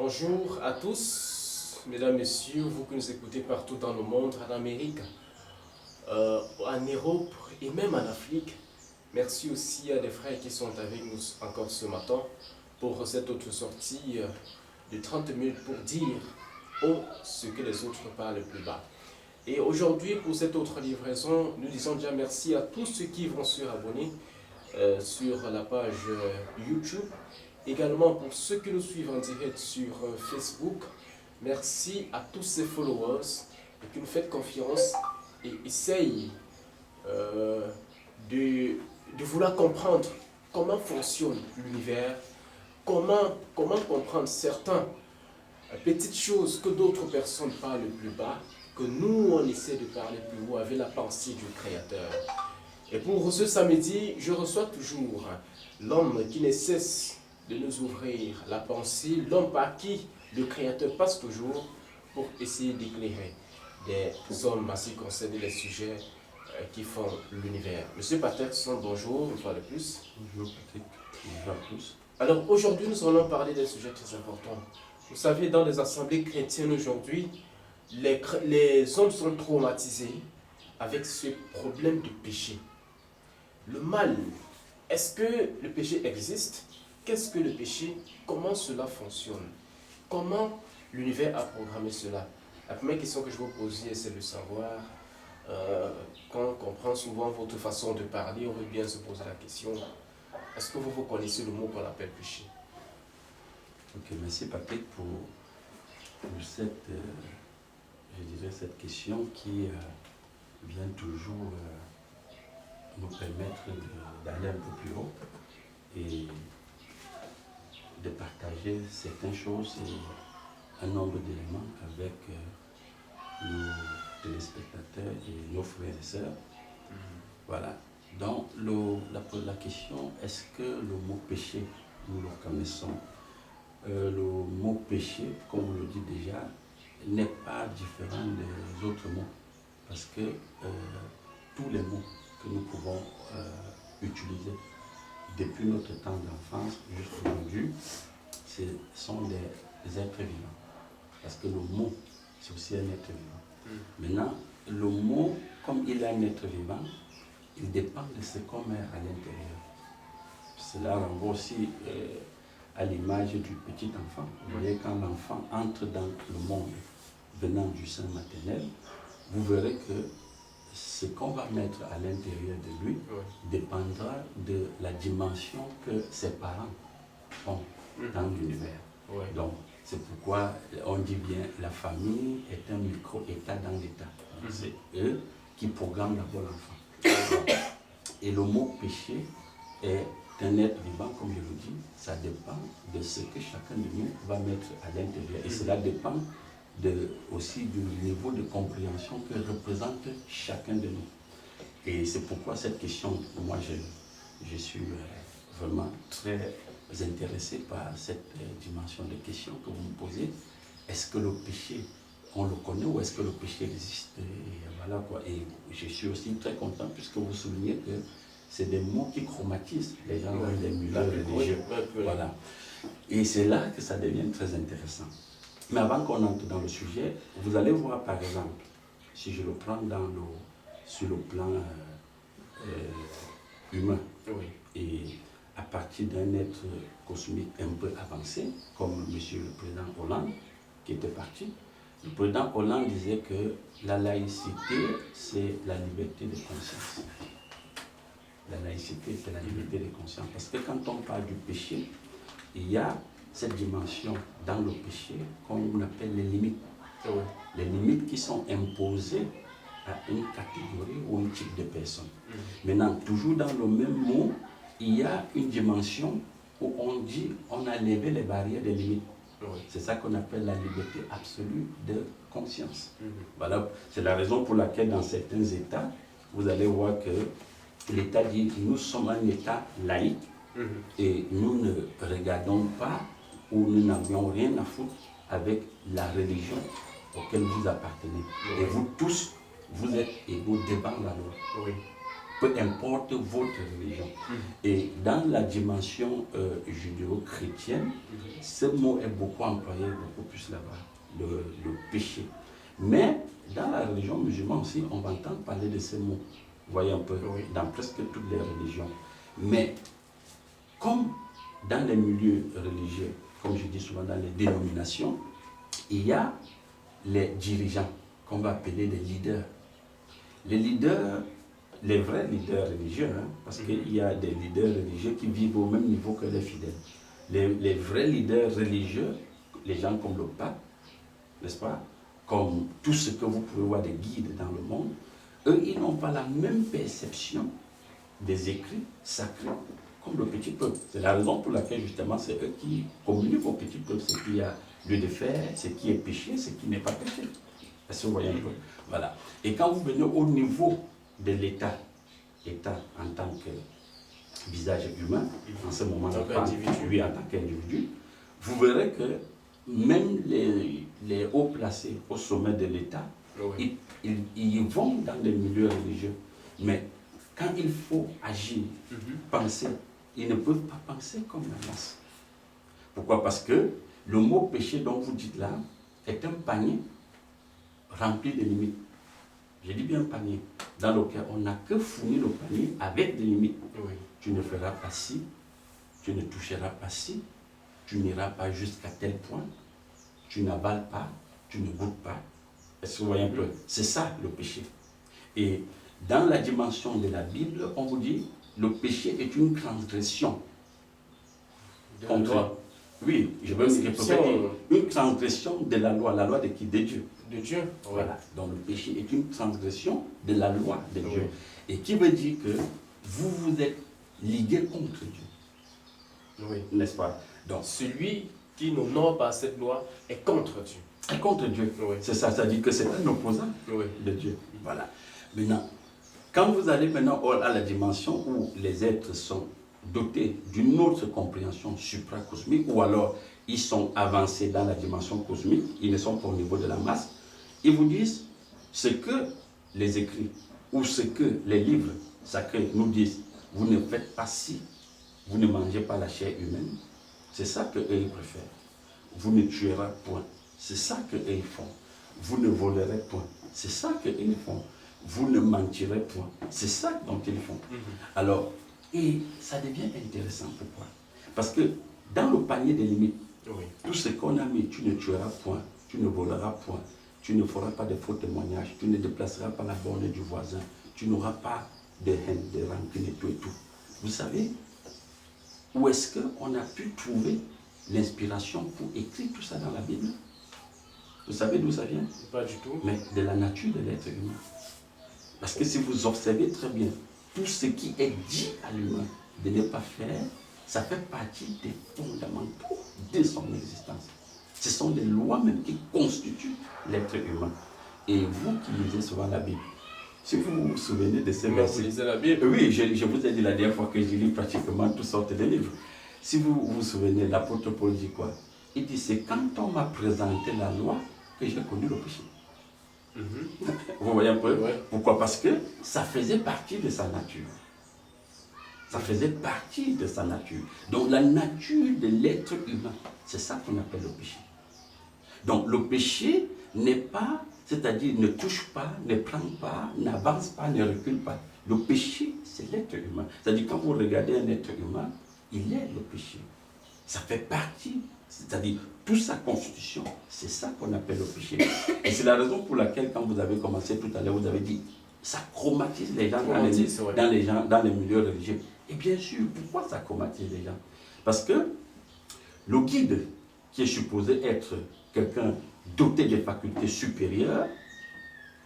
Bonjour à tous, mesdames, messieurs, vous qui nous écoutez partout dans le monde, en Amérique, en Europe et même en Afrique. Merci aussi à des frères qui sont avec nous encore ce matin pour cette autre sortie de 30 minutes pour dire ce que les autres parlent plus bas. Et aujourd'hui, pour cette autre livraison, nous disons déjà merci à tous ceux qui vont se abonner sur la page YouTube. Également pour ceux qui nous suivent en direct sur Facebook. Merci à tous ces followers qui nous faites confiance et essayent de vouloir comprendre comment fonctionne l'univers, comment comprendre certaines petites choses que d'autres personnes parlent plus bas, que nous on essaie de parler plus haut avec la pensée du Créateur. Et pour ce samedi, je reçois toujours l'homme qui ne cesse de nous ouvrir la pensée, l'homme par qui le Créateur passe toujours pour essayer d'éclairer des hommes assez concernés des sujets qui font l'univers. Monsieur Patterson, bonjour, une fois de plus. Bonjour Patrick, bonjour à tous. Alors aujourd'hui, nous allons parler d'un sujet très important. Vous savez, dans les assemblées chrétiennes aujourd'hui, les hommes sont traumatisés avec ce problème de péché. Le mal, est-ce que le péché existe? Qu'est-ce que le péché? Comment cela fonctionne? Comment l'univers a programmé cela? La première question que je vais vous poser, c'est de savoir, quand on comprend souvent votre façon de parler, on veut bien se poser la question, est-ce que vous connaissez le mot qu'on appelle péché? Ok, merci Patrick pour cette, cette question qui vient toujours nous permettre d'aller un peu plus haut et de partager certaines choses et un nombre d'éléments avec nos téléspectateurs et nos frères et sœurs. Voilà. Donc, la question, est-ce que le mot péché, nous le connaissons? Le mot péché, comme vous le dites déjà, n'est pas différent des autres mots. Parce que tous les mots que nous pouvons utiliser depuis notre temps d'enfance jusqu'aujourd'hui, ce sont des êtres vivants. Parce que le mot, c'est aussi un être vivant. Maintenant, le mot, comme il est un être vivant, il dépend de ce qu'on met à l'intérieur. Cela renvoie aussi à l'image du petit enfant. Vous voyez, quand l'enfant entre dans le monde venant du sein maternel, vous verrez que ce qu'on va mettre à l'intérieur de lui dépendra de la dimension que ses parents ont dans l'univers. Donc, c'est pourquoi on dit bien la famille est un micro-état dans l'état. C'est eux qui programment d'abord l'enfant. Et le mot péché est un être vivant, comme je vous dis, ça dépend de ce que chacun de nous va mettre à l'intérieur. Et cela dépend aussi du niveau de compréhension que représente chacun de nous. Et c'est pourquoi cette question, moi je suis vraiment très intéressé par cette dimension de question que vous me posez. Est-ce que le péché, on le connaît ou est-ce que le péché existe? Et voilà quoi. Et je suis aussi très content puisque vous soulignez que c'est des mots qui chromatisent les gens dans les milieux religieux. Voilà. Et c'est là que ça devient très intéressant. Mais avant qu'on entre dans le sujet, vous allez voir par exemple, si je le prends sur le plan humain, et à partir d'un être cosmique un peu avancé, comme monsieur le président Hollande, qui était parti, le président Hollande disait que la laïcité, c'est la liberté de conscience. La laïcité, c'est la liberté de conscience. Parce que quand on parle du péché, il y a cette dimension dans le péché qu'on appelle les limites. Les limites qui sont imposées à une catégorie ou un type de personne. Maintenant, toujours dans le même mot, il y a une dimension où on dit on a levé les barrières des limites. C'est ça qu'on appelle la liberté absolue de conscience. Voilà, c'est la raison pour laquelle dans certains États, vous allez voir que l'État dit nous sommes un État laïque et nous ne regardons pas ou nous n'avions rien à foutre avec la religion auquel vous appartenez. Et vous tous, vous êtes égaux devant la loi. Peu importe votre religion. Et dans la dimension judéo-chrétienne, ce mot est beaucoup employé, beaucoup plus là-bas, le péché. Mais dans la religion musulmane aussi, on va entendre parler de ce mot. Vous voyez un peu, dans presque toutes les religions. Mais comme dans les milieux religieux, comme je dis souvent dans les dénominations, il y a les dirigeants, qu'on va appeler les leaders. Les leaders, les vrais leaders religieux, hein, parce qu'il y a des leaders religieux qui vivent au même niveau que les fidèles. Les vrais leaders religieux, les gens comme le pape, n'est-ce pas, comme tout ce que vous pouvez voir des guides dans le monde, eux, ils n'ont pas la même perception des écrits sacrés comme le petit peuple. C'est la raison pour laquelle, justement, c'est eux qui communiquent au petit peuple ce qu'il y a lieu de faire, ce qui est péché, ce qui n'est pas péché. Est-ce que vous voyez un peu? Voilà. Et quand vous venez au niveau de l'État, l'État en tant que visage humain, en ce moment, oui, en tant qu'individu, vous verrez que même les hauts placés au sommet de l'État, ils vont dans les milieux religieux. Mais quand il faut agir, penser, ils ne peuvent pas penser comme la masse. Pourquoi? Parce que le mot péché dont vous dites là est un panier rempli de limites. Je dis bien panier, dans lequel on n'a que fourni le panier avec des limites. Tu ne feras pas ci, tu ne toucheras pas ci, tu n'iras pas jusqu'à tel point, tu n'avales pas, tu ne goûtes pas. Est-ce que vous voyez un peu? C'est ça le péché. Et dans la dimension de la Bible, on vous dit le péché est une transgression. Oui, je veux dire une transgression de la loi de qui? De Dieu. De Dieu. Voilà. Donc le péché est une transgression de la loi de Dieu. Et qui veut dire que vous vous êtes ligué contre Dieu. Oui. N'est-ce pas? Donc celui qui n'honore pas cette loi est contre Dieu. Est contre Dieu. C'est ça, ça dit que c'est un opposant de Dieu. Voilà. Maintenant, quand vous allez maintenant à la dimension où les êtres sont dotés d'une autre compréhension supracosmique, ou alors ils sont avancés dans la dimension cosmique, ils ne sont pas au niveau de la masse, ils vous disent ce que les écrits ou ce que les livres sacrés nous disent. Vous ne faites pas ci, vous ne mangez pas la chair humaine. C'est ça qu'eux ils préfèrent. Vous ne tuerez point. C'est ça qu'eux ils font. Vous ne volerez point. C'est ça qu'ils font. Vous ne mentirez point. C'est ça dont ils font. Alors, et ça devient intéressant. Pourquoi? Parce que dans le panier des limites, tout ce qu'on a mis, tu ne tueras point, tu ne voleras point, tu ne feras pas de faux témoignages, tu ne déplaceras pas la borne du voisin, tu n'auras pas de haine, de rancune et tout et tout. Vous savez, où est-ce qu'on a pu trouver l'inspiration pour écrire tout ça dans la Bible? Vous savez d'où ça vient? Pas du tout. Mais de la nature de l'être humain. Parce que si vous observez très bien, tout ce qui est dit à l'humain de ne pas faire, ça fait partie des fondamentaux de son existence. Ce sont des lois même qui constituent l'être humain. Et vous qui lisez souvent la Bible, si vous vous souvenez de ces versets... Vous lisez la Bible? Oui, je vous ai dit la dernière fois que je lis pratiquement toutes sortes de livres. Si vous vous souvenez, l'apôtre Paul dit quoi? Il dit, c'est quand on m'a présenté la loi que j'ai connu le péché. Vous voyez un peu? Pourquoi? Parce que ça faisait partie de sa nature. Ça faisait partie de sa nature. Donc la nature de l'être humain, c'est ça qu'on appelle le péché. Donc le péché n'est pas, c'est-à-dire ne touche pas, ne prend pas, n'avance pas, ne recule pas. Le péché, c'est l'être humain. C'est-à-dire quand vous regardez un être humain, il est le péché. Ça fait partie, c'est-à-dire toute sa constitution, c'est ça qu'on appelle le péché. Et c'est la raison pour laquelle, quand vous avez commencé tout à l'heure, vous avez dit, ça chromatise les gens, dans les milieux religieux. Et bien sûr, pourquoi ça chromatise les gens? Parce que le guide, qui est supposé être quelqu'un doté de facultés supérieures,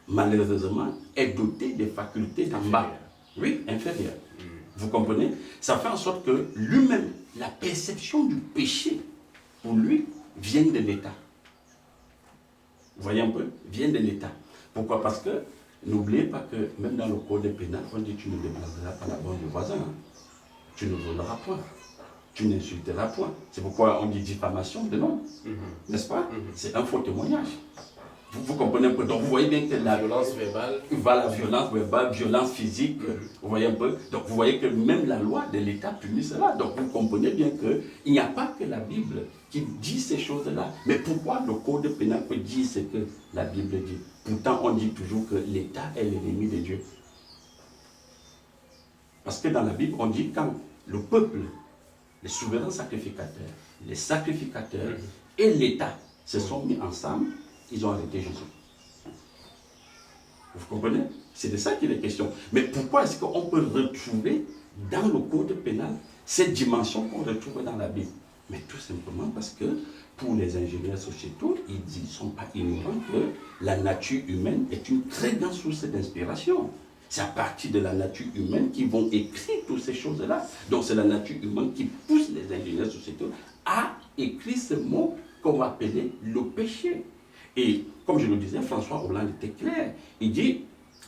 malheureusement, est doté de facultés d'en bas. Oui, inférieures. Vous comprenez? Ça fait en sorte que lui-même, la perception du péché, pour lui, vient de l'État. Vous voyez un peu? Vient de l'État. Pourquoi? Parce que, n'oubliez pas que même dans le code pénal, on dit tu ne déplaceras pas la borne du voisin. Hein. Tu ne voleras point. Tu n'insulteras point. C'est pourquoi on dit diffamation de nom. N'est-ce pas? C'est un faux témoignage. Vous comprenez un peu? Donc vous voyez bien que la violence verbale. Voilà, violence verbale, violence physique, vous voyez un peu? Donc vous voyez que même la loi de l'État punit cela. Donc vous comprenez bien qu'il n'y a pas que la Bible qui dit ces choses-là. Mais pourquoi le code pénal peut dire ce que la Bible dit? Pourtant on dit toujours que l'État est l'ennemi de Dieu. Parce que dans la Bible on dit quand le peuple, les souverains sacrificateurs, les sacrificateurs et l'État se sont mis ensemble, ils ont arrêté Jésus. Vous comprenez? C'est de ça qu'il est question. Mais pourquoi est-ce qu'on peut retrouver dans le code pénal cette dimension qu'on retrouve dans la Bible? Mais tout simplement parce que pour les ingénieurs sociétaux, ils ne sont pas ignorants que la nature humaine est une très grande source d'inspiration. C'est à partir de la nature humaine qu'ils vont écrire toutes ces choses-là. Donc c'est la nature humaine qui pousse les ingénieurs sociétaux à écrire ce mot qu'on va appeler le péché. Et comme je le disais, François Hollande était clair. Il dit,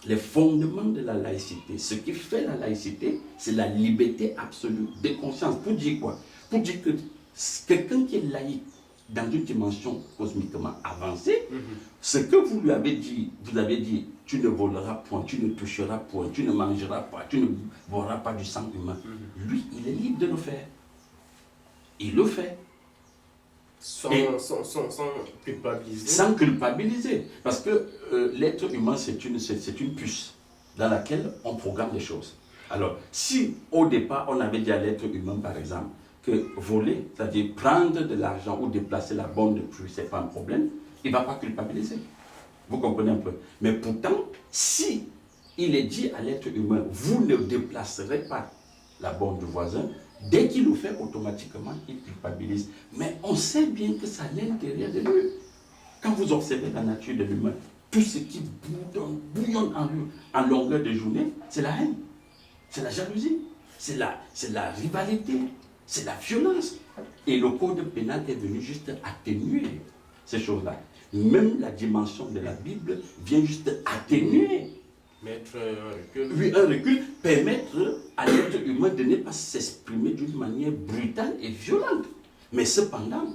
les fondements de la laïcité, ce qui fait la laïcité, c'est la liberté absolue de conscience. Pour dire quoi? Pour dire que quelqu'un qui est laïque dans une dimension cosmiquement avancée, ce que vous lui avez dit, tu ne voleras point, tu ne toucheras point, tu ne mangeras pas, tu ne boiras pas du sang humain. Lui, il est libre de le faire. Il le fait. Sans culpabiliser. Sans culpabiliser. Parce que l'être humain, c'est une puce dans laquelle on programme les choses. Alors, si au départ, on avait dit à l'être humain, par exemple, que voler, c'est-à-dire prendre de l'argent ou déplacer la borne de pluie, ce n'est pas un problème, il ne va pas culpabiliser. Vous comprenez un peu? Mais pourtant, si il est dit à l'être humain, vous ne déplacerez pas la borne du voisin, dès qu'il le fait, automatiquement, il culpabilise. Mais on sait bien que c'est à l'intérieur de lui. Quand vous observez la nature de l'humain, tout ce qui bouillonne en lui, en longueur de journée, c'est la haine, c'est la jalousie, c'est la rivalité, c'est la violence. Et le code pénal est venu juste atténuer ces choses-là. Même la dimension de la Bible vient juste atténuer. Mettre un recul. Oui, un recul, permettre à l'être humain de ne pas s'exprimer d'une manière brutale et violente. Mais cependant,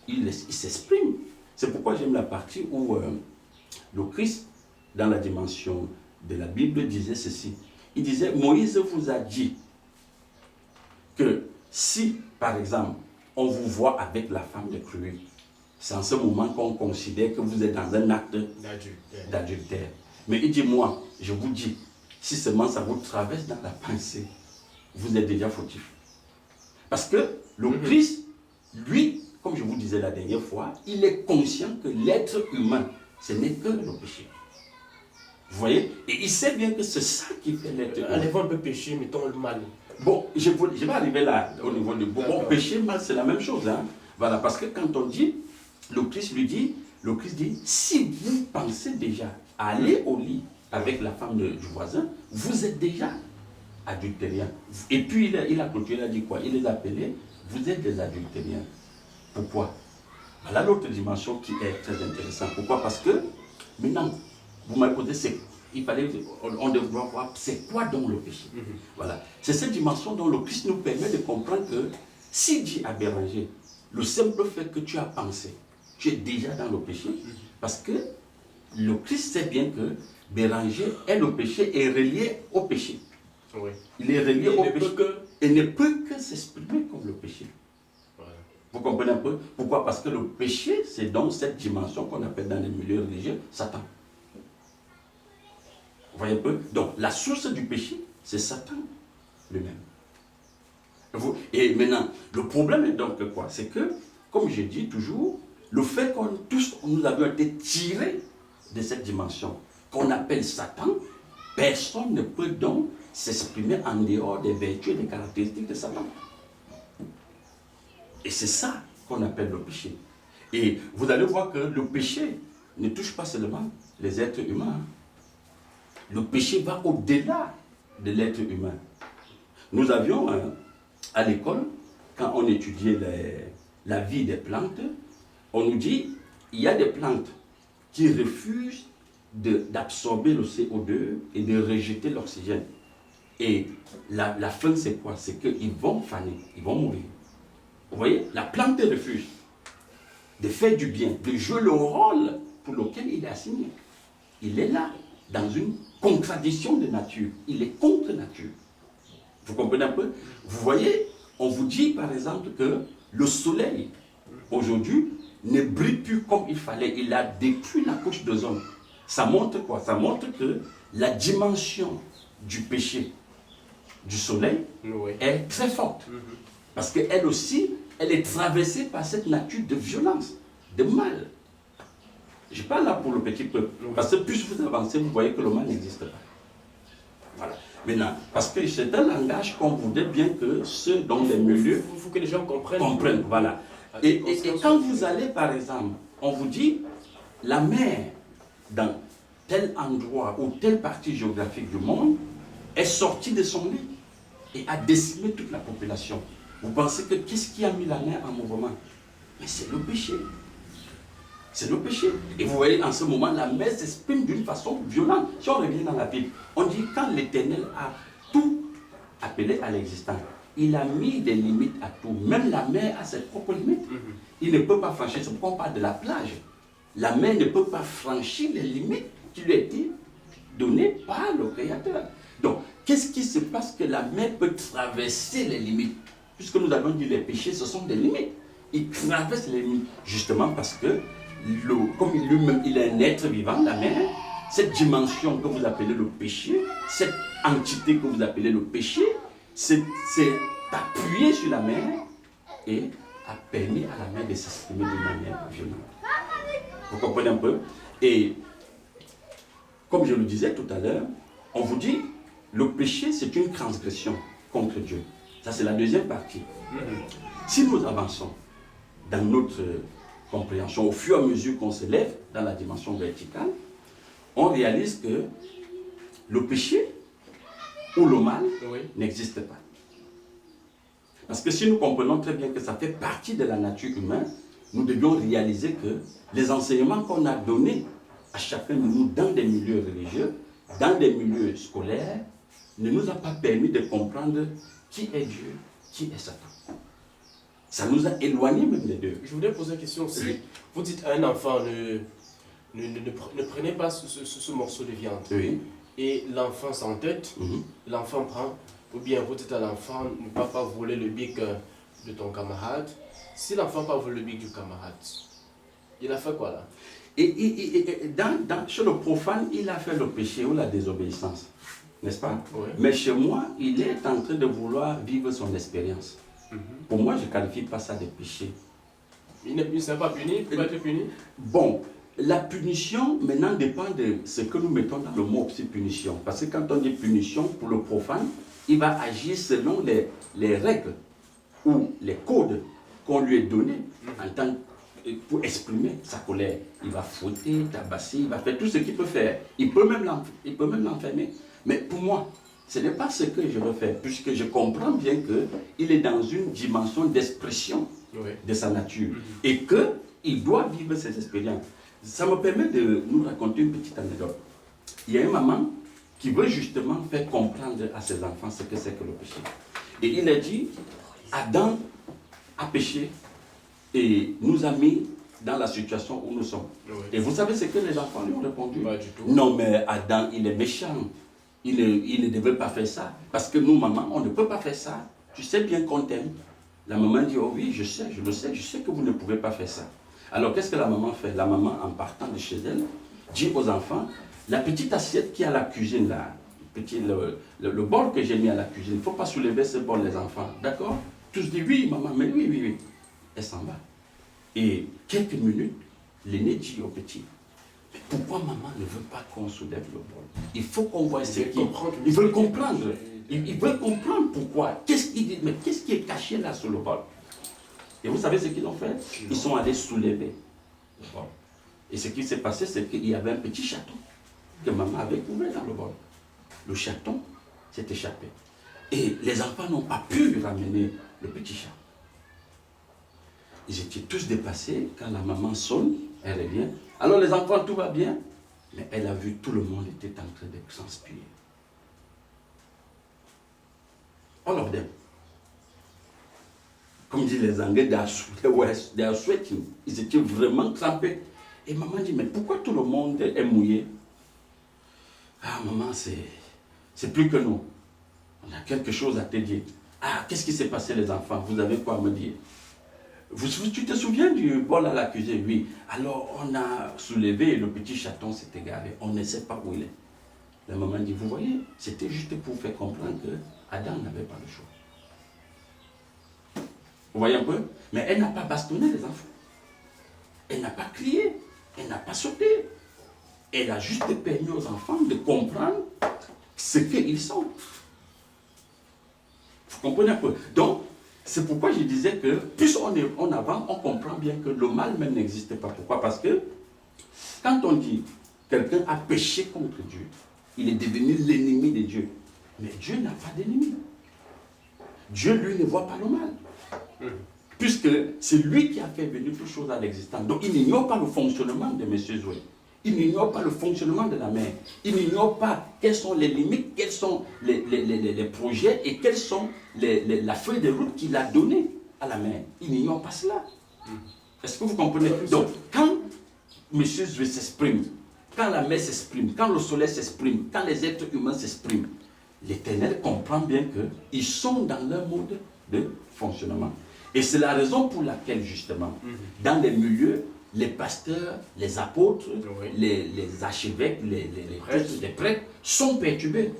il s'exprime. C'est pourquoi j'aime la partie où le Christ, dans la dimension de la Bible, disait ceci. Il disait, Moïse vous a dit que si, par exemple, on vous voit avec la femme de Chloé, c'est en ce moment qu'on considère que vous êtes dans un acte d'adultère. Mais il dit, moi, je vous dis, si seulement ça vous traverse dans la pensée, vous êtes déjà fautif. Parce que le Christ, lui, comme je vous disais la dernière fois, il est conscient que l'être humain, ce n'est que le péché. Vous voyez? Et il sait bien que c'est ça qui fait l'être humain. Enlevons un peu péché, mettons le mal. Bon, je vais arriver là, au niveau du bon, péché, mal, c'est la même chose. Hein? Voilà, parce que quand on dit, le Christ dit, si vous pensez déjà à aller au lit avec la femme du voisin, vous êtes déjà adultériens. Et puis il a continué, il a dit quoi? Il les a appelés, vous êtes des adultériens. Pourquoi? Voilà l'autre dimension qui est très intéressante. Pourquoi? Parce que maintenant, vous m'avez posé, on devrait voir c'est quoi donc le péché. Voilà. C'est cette dimension dont le Christ nous permet de comprendre que s'il dit à Béranger, le simple fait que tu as pensé, tu es déjà dans le péché, parce que le Christ sait bien que Béranger est le péché et relié au péché. Oui. Il est relié au péché et ne peut que s'exprimer comme le péché. Voilà. Vous comprenez un peu? Pourquoi? Parce que le péché, c'est donc cette dimension qu'on appelle dans les milieux religieux Satan. Vous voyez un peu? Donc, la source du péché, c'est Satan lui-même. Et maintenant, le problème est donc quoi? C'est que, comme je dis toujours, le fait qu'on tous, nous avions été tirés de cette dimension qu'on appelle Satan, personne ne peut donc s'exprimer en dehors des vertus et des caractéristiques de Satan. Et c'est ça qu'on appelle le péché. Et vous allez voir que le péché ne touche pas seulement les êtres humains. Le péché va au-delà de l'être humain. Nous avions, à l'école, quand on étudiait la vie des plantes, on nous dit il y a des plantes qui refusent d'absorber le CO2 et de rejeter l'oxygène. Et la fin, c'est quoi? C'est qu'ils vont faner, ils vont mourir. Vous voyez? La plante refuse de faire du bien, de jouer le rôle pour lequel il est assigné. Il est là, dans une contradiction de nature. Il est contre nature. Vous comprenez un peu? Vous voyez, on vous dit par exemple que le soleil, aujourd'hui, ne brille plus comme il fallait. Il a détruit la couche d'ozone. Ça montre quoi? Ça montre que la dimension du péché du soleil est très forte. Parce qu'elle aussi, elle est traversée par cette nature de violence, de mal. Je parle là pour le petit peuple. Parce que plus vous avancez, vous voyez que le mal n'existe pas. Voilà. Maintenant, parce que c'est un langage qu'on voudrait bien que ceux dans les milieux... Il faut que les gens comprennent. Comprennent, voilà. Et quand vous allez, par exemple, on vous dit, la mer, dans tel endroit ou telle partie géographique du monde, est sortie de son lit et a décimé toute la population. Vous pensez que qu'est-ce qui a mis la mer en mouvement? Mais c'est le péché. C'est le péché. Et vous voyez, en ce moment, la mer s'exprime d'une façon violente. Si on revient dans la Bible, on dit quand l'Éternel a tout appelé à l'existence, il a mis des limites à tout. Même la mer a ses propres limites. Il ne peut pas franchir. C'est pourquoi on parle de la plage. La mer ne peut pas franchir les limites qui lui ont été données par le Créateur. Donc, qu'est-ce qui se passe que la mer peut traverser les limites? Puisque nous avons dit les péchés, ce sont des limites. Il traverse les limites. Justement parce que, comme lui-même, il est un être vivant, la mer, cette dimension que vous appelez le péché, cette entité que vous appelez le péché, c'est appuyé sur la mer et a permis à la mer de s'exprimer de manière violente. Vous comprenez un peu? Et comme je le disais tout à l'heure, on vous dit, le péché c'est une transgression contre Dieu. Ça c'est la deuxième partie. Si nous avançons dans notre compréhension, au fur et à mesure qu'on s'élève dans la dimension verticale, on réalise que le péché ou le mal n'existe pas. Parce que si nous comprenons très bien que ça fait partie de la nature humaine, nous devions réaliser que les enseignements qu'on a donnés à chacun de nous dans des milieux religieux, dans des milieux scolaires, ne nous a pas permis de comprendre qui est Dieu, qui est Satan. Ça nous a éloignés même des deux. Je voudrais poser une question aussi. Oui. Vous dites à un enfant, ne prenez pas ce morceau de viande. Oui. Et l'enfant s'entête, l'enfant prend, ou bien vous dites à l'enfant, ne pas voler le bic de ton camarade. Si l'enfant n'a pas volé le bic du camarade, il a fait quoi là? Chez le profane, il a fait le péché ou la désobéissance, n'est-ce pas? Oui. Mais chez moi, il est en train de vouloir vivre son expérience. Pour moi, je ne qualifie pas ça de péché. Il ne s'est pas puni, il peut être puni? Bon, la punition maintenant dépend de ce que nous mettons dans le mot aussi punition. Parce que quand on dit punition, pour le profane, il va agir selon les règles ou les codes qu'on lui a donnés en tant pour exprimer sa colère. Il va fouetter, tabasser, il va faire tout ce qu'il peut faire. Il peut même l'enfermer. Mais pour moi, ce n'est pas ce que je veux faire, puisque je comprends bien qu'il est dans une dimension d'expression de sa nature et qu'il doit vivre ses expériences. Ça me permet de nous raconter une petite anecdote. Il y a une maman qui veut justement faire comprendre à ses enfants ce que c'est que le péché. Et il a dit, Adam a péché et nous a mis dans la situation où nous sommes. Et vous savez ce que les enfants lui ont répondu? Pas du tout. Non, mais Adam, il est méchant. Il ne devait pas faire ça. Parce que nous, maman, on ne peut pas faire ça. Tu sais bien qu'on t'aime. La maman dit, oh oui, je sais, je le sais, je sais que vous ne pouvez pas faire ça. Alors, qu'est-ce que la maman fait? La maman, en partant de chez elle, dit aux enfants, la petite assiette qui est à la cuisine, là, le bol que j'ai mis à la cuisine, il ne faut pas soulever ce bol, les enfants. D'accord? Tous disent, oui, maman, mais oui, oui, oui. Elle s'en va. Et quelques minutes, l'aîné dit au petit, mais pourquoi maman ne veut pas qu'on soulève le bol? Il faut qu'on voit ce qu'il... Ils veulent comprendre. Ils veulent comprendre pourquoi. Qu'est-ce qu'il dit? Mais qu'est-ce qui est caché là sous le bol? Et vous savez ce qu'ils ont fait? Ils sont allés soulever le bol. Et ce qui s'est passé, c'est qu'il y avait un petit chaton que maman avait couvert dans le bol. Le chaton s'est échappé. Et les enfants n'ont pas pu ramener le petit chat. Ils étaient tous dépassés. Quand la maman sonne, elle revient. Alors les enfants, tout va bien. Mais elle a vu tout le monde était en train de transpirer. All of them. Comme disent les Anglais, they are sweating. Ils étaient vraiment trempés. Et maman dit, mais pourquoi tout le monde est mouillé? Ah, maman, c'est plus que nous. On a quelque chose à te dire. Ah, qu'est-ce qui s'est passé les enfants? Vous avez quoi à me dire? Tu te souviens du bol à la cuisine? Oui. Alors, on a soulevé et le petit chaton s'est égaré. On ne sait pas où il est. La maman dit, vous voyez, c'était juste pour faire comprendre que Adam n'avait pas le choix. Vous voyez un peu? Mais elle n'a pas bastonné les enfants. Elle n'a pas crié. Elle n'a pas sauté. Elle a juste permis aux enfants de comprendre ce qu'ils sont. Vous comprenez un peu? Donc, c'est pourquoi je disais que plus on avance, on comprend bien que le mal même n'existe pas. Pourquoi? Parce que quand on dit quelqu'un a péché contre Dieu, il est devenu l'ennemi de Dieu. Mais Dieu n'a pas d'ennemi. Dieu, lui, ne voit pas le mal. Puisque c'est lui qui a fait venir toutes choses à l'existence. Donc, il n'ignore pas le fonctionnement de M. Zoé. Il n'ignore pas le fonctionnement de la mer. Il n'ignore pas quelles sont les limites, quels sont les projets et quelles sont la feuille de route qu'il a donnée à la mer. Il n'ignore pas cela. Est-ce que vous comprenez? Donc, quand M. Zoé s'exprime, quand la mer s'exprime, quand le soleil s'exprime, quand les êtres humains s'expriment, l'Éternel comprend bien qu'ils sont dans leur mode de fonctionnement. Et c'est la raison pour laquelle, justement, dans les milieux, les pasteurs, les apôtres, les archevêques, les prêtres sont perturbés.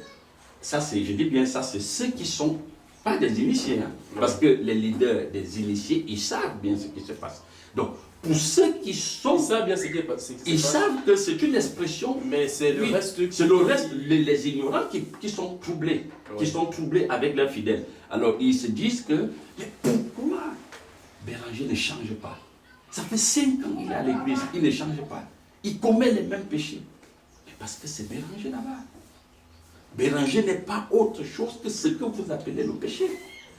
Ça, je dis bien ça, c'est ceux qui ne sont pas des initiés. Hein, parce que les leaders des initiés, ils savent bien ce qui se passe. Donc, pour ceux qui sont... Ils savent bien ce qui se passe. Ils savent que c'est une expression... Mais c'est le reste... C'est le reste, les ignorants qui sont troublés. Qui sont troublés avec leurs fidèles. Alors, ils se disent que... Mais pourquoi Béranger ne change pas? Ça fait 5 ans qu'il est à l'église, il ne change pas. Il commet les mêmes péchés. Mais parce que c'est Béranger là-bas. Béranger n'est pas autre chose que ce que vous appelez le péché.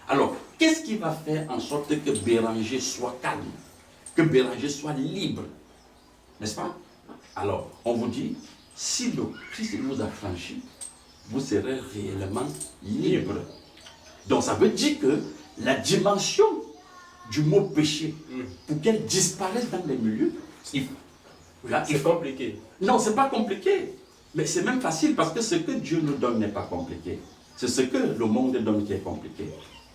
Alors, qu'est-ce qui va faire en sorte que Béranger soit calme? Que Béranger soit libre? N'est-ce pas? Alors, on vous dit, si le Christ vous a franchi, vous serez réellement libre. Donc, ça veut dire que la dimension du mot péché, pour qu'elle disparaisse dans les milieux, c'est compliqué. Non, ce n'est pas compliqué. Mais c'est même facile parce que ce que Dieu nous donne n'est pas compliqué. C'est ce que le monde donne qui est compliqué.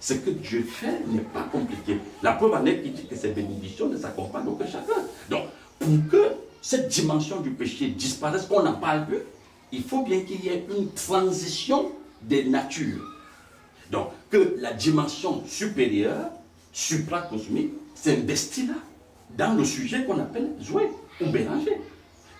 Ce que Dieu fait n'est pas compliqué. La preuve en est qu'il dit que ces bénédictions ne s'accompagnent aucun chacun. Donc, pour que cette dimension du péché disparaisse, qu'on n'en parle plus, il faut bien qu'il y ait une transition des natures. Donc, que la dimension supérieure, supracosmique, s'investit là, dans le sujet qu'on appelle Zoé ou Béranger.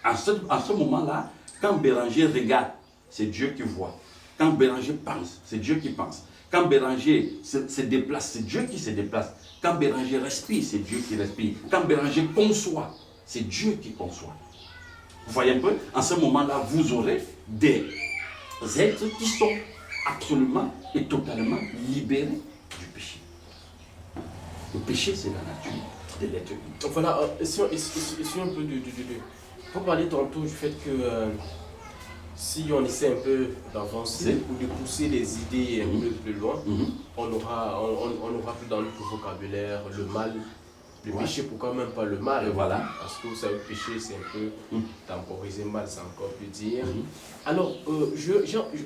En ce moment-là, quand Béranger regarde, c'est Dieu qui voit. Quand Béranger pense, c'est Dieu qui pense. Quand Béranger se déplace, c'est Dieu qui se déplace. Quand Béranger respire, c'est Dieu qui respire. Quand Béranger conçoit, c'est Dieu qui conçoit. Vous voyez un peu? En ce moment-là, vous aurez des êtres qui sont absolument et totalement libérés du péché. Le péché, c'est la nature de l'être humain. Donc voilà, essayons un peu Vous parlez tantôt du fait que si on essaie un peu d'avancer ou de pousser les idées un peu plus loin, on aura plus dans notre vocabulaire le mal, le péché, pourquoi même pas le mal? Voilà. Parce que vous savez, le péché, c'est un peu temporiser mal, c'est encore plus dire. Alors,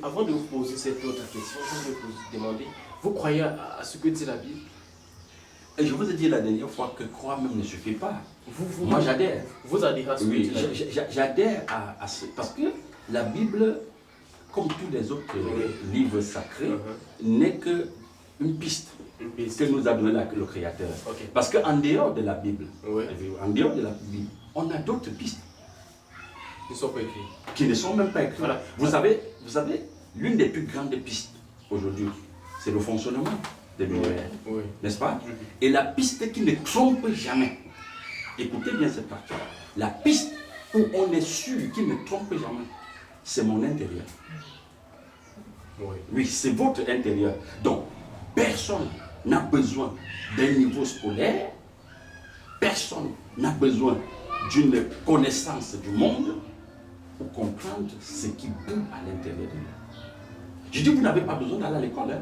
avant de vous poser cette autre question, je vais vous demander, vous croyez à ce que dit la Bible? Et je vous ai dit la dernière fois que croire même ne suffit pas. Moi, j'adhère. Vous adhérez à ce que dit la Bible? J'adhère à ce... Parce que la Bible, comme tous les autres livres sacrés, n'est qu'une piste que nous a donné le Créateur. Parce qu'en dehors de la Bible, on a d'autres pistes qui ne sont pas écrites. Qui ne sont même pas écrites. Voilà. Vous savez, l'une des plus grandes pistes aujourd'hui, c'est le fonctionnement de l'univers. N'est-ce pas? Et la piste qui ne trompe jamais. Écoutez bien cette partie. La piste où on est sûr qu'il ne trompe jamais, c'est mon intérieur. Oui, c'est votre intérieur. Donc, personne n'a besoin d'un niveau scolaire, personne n'a besoin d'une connaissance du monde pour comprendre ce qui boue à l'intérieur de nous. Je dis, vous n'avez pas besoin d'aller à l'école